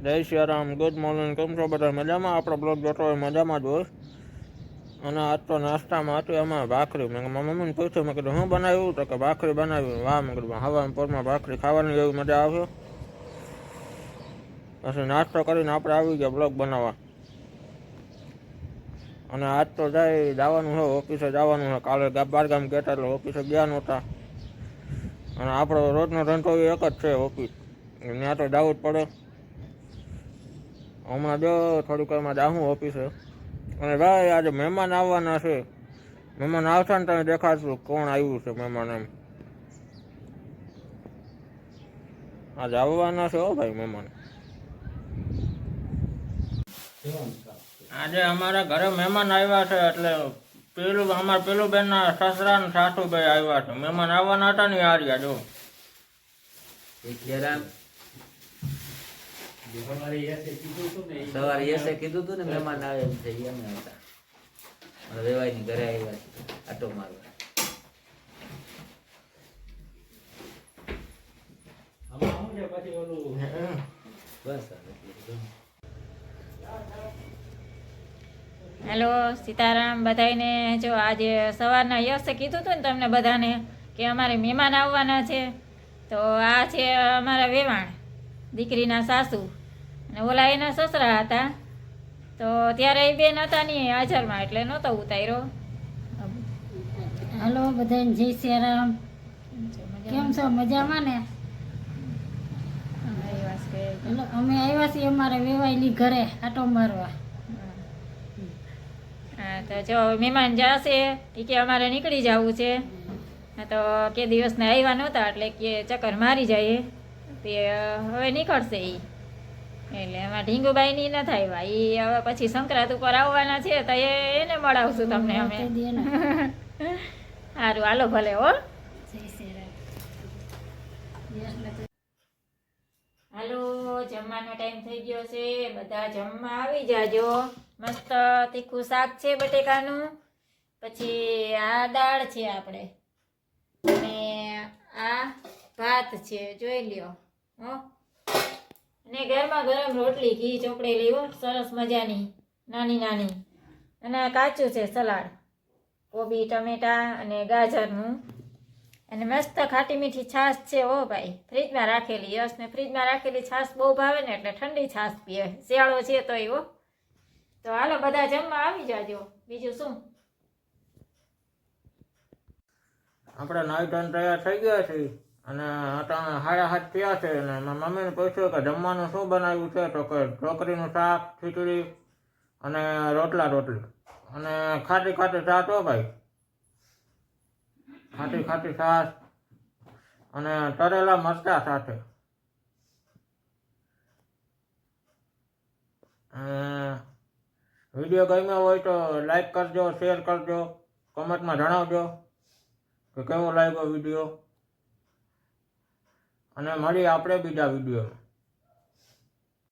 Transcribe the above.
જય Shri Ram, good morning. કેમ છો બધા? મજામાં? આપણો બ્લોગ જોતો હોય મજામાં જ હોય. અને આજ તો નાસ્તામાં હતી અમારે ભાખરી. મેં મારા મમ્મીને પૂછ્યું, મેં કીધું શું બનાવ્યું? તો કે ભાખરી બનાવી. વાહ, મેં કીધું હવાના પોરમાં ભાખરી ખાવાની એવી મજા આવશે. પછી નાસ્તો કરીને આપણે આવી ગયા બ્લોગ બનાવવા. અને આજ તો જવાનું છે, ઓફિસે જવાનું છે. કાલે બારગામ ગયા હતા એટલે ઓફિસે ગયા નહોતા. અને આપણો રોજનો ધંધો એક જ છે, ઓફિસ. ત્યાં તો જવું જ પડે. હમણાં જો થોડીક વારમાં જાઉં ઓફિસે. અને ભાઈ આજે મહેમાન આવવાના છે. મહેમાન આવશે ને તમે દેખાડશું કોણ આવ્યું છે મહેમાન એમ. આજે આવવાના છે હો ભાઈ મહેમાન. આજે અમારા ઘરે મહેમાન આવ્યા છે એટલે પેલું બેનના સસરા ને સાસુભાઈ આવ્યા છે. મહેમાન આવવાના હતા ને હાર્યા જો. સવારે યસે કીધું તું ને મહેમાન આવે એમ છે. અમે હતા વેવાઈ ની ઘરે આવ્યા છે આટો મારવા. બસ હેલો સીતારામ બધાને. જો આજે સવારના યશે કીધું હતું ને તમને બધાને કે અમારે મહેમાન આવવાના છે. તો આ છે અમારા વેવાણ દીકરીના સાસુ અને ઓલા એના સસરા હતા. તો ત્યારે એ બેન હતા નહીં હાજરમાં એટલે નહોતો ઉતાર્યો. હલો બધાને જય શ્રી રામ. કેમ છો? મજામાં ને? અમે આવ્યા છીએ અમારે વેવાઈની ઘરે આટો મારવા. હા તો જો મહેમાન જશે એ કે અમારે નીકળી જવું છે. તો કે દિવસને આવ્યા નહોતા એટલે કે ચક્કર મારી જાય તે હવે નીકળશે એ. એટલે એમાં ઢીંગુબાઈની ન થાય એ હવે પછી સંક્રાંત ઉપર આવવાના છે તો એને મળાવશું તમને અમે. સારું હાલો ભલે હો. જય શ્રી રામ. હાલો જમવાનો ટાઈમ થઈ ગયો છે. બધા જમવા આવી જાજો. મસ્ત તીખું શાક છે બટેકાનું. પછી આ દાળ છે આપણે અને આ ભાત છે જોઈ લ્યો હો. અને ગરમા ગરમ રોટલી ઘી ચોપડેલી હો સરસ મજાની નાની નાની. અને કાચું છે સલાડ કોબી ટમેટા અને ગાજરનું. અને મસ્ત ખાટી મીઠી છાશ છે હો ભાઈ ફ્રીજમાં રાખેલી. યશને ફ્રીજમાં રાખેલી છાશ બહુ ભાવે ને એટલે ઠંડી છાશ પીએ. શિયાળો છે તોય હો. તો હાલો બધા જમવા આવી જાજો. બીજું શું? આપણે નાઈ ધોઈને તૈયાર થઈ ગયા છીએ અને અટાણે 7:30 થયા છે. અને મારા મમ્મીને પૂછ્યું કે જમવાનું શું બનાવ્યું છે? તો કે ઢોકળીનું શાક, ખીચડી અને રોટલી અને ખાટી છાશ હો ભાઈ. ખાટી છાશ અને તરેલા મરચાં સાથે. વિડીયો ગમ્યો હોય તો લાઈક કરજો, શેર કરજો, કોમેન્ટમાં જણાવજો કે કેવો લાગ્યો વિડીયો. અને મળીએ આપણે બીજા વિડીયોમાં.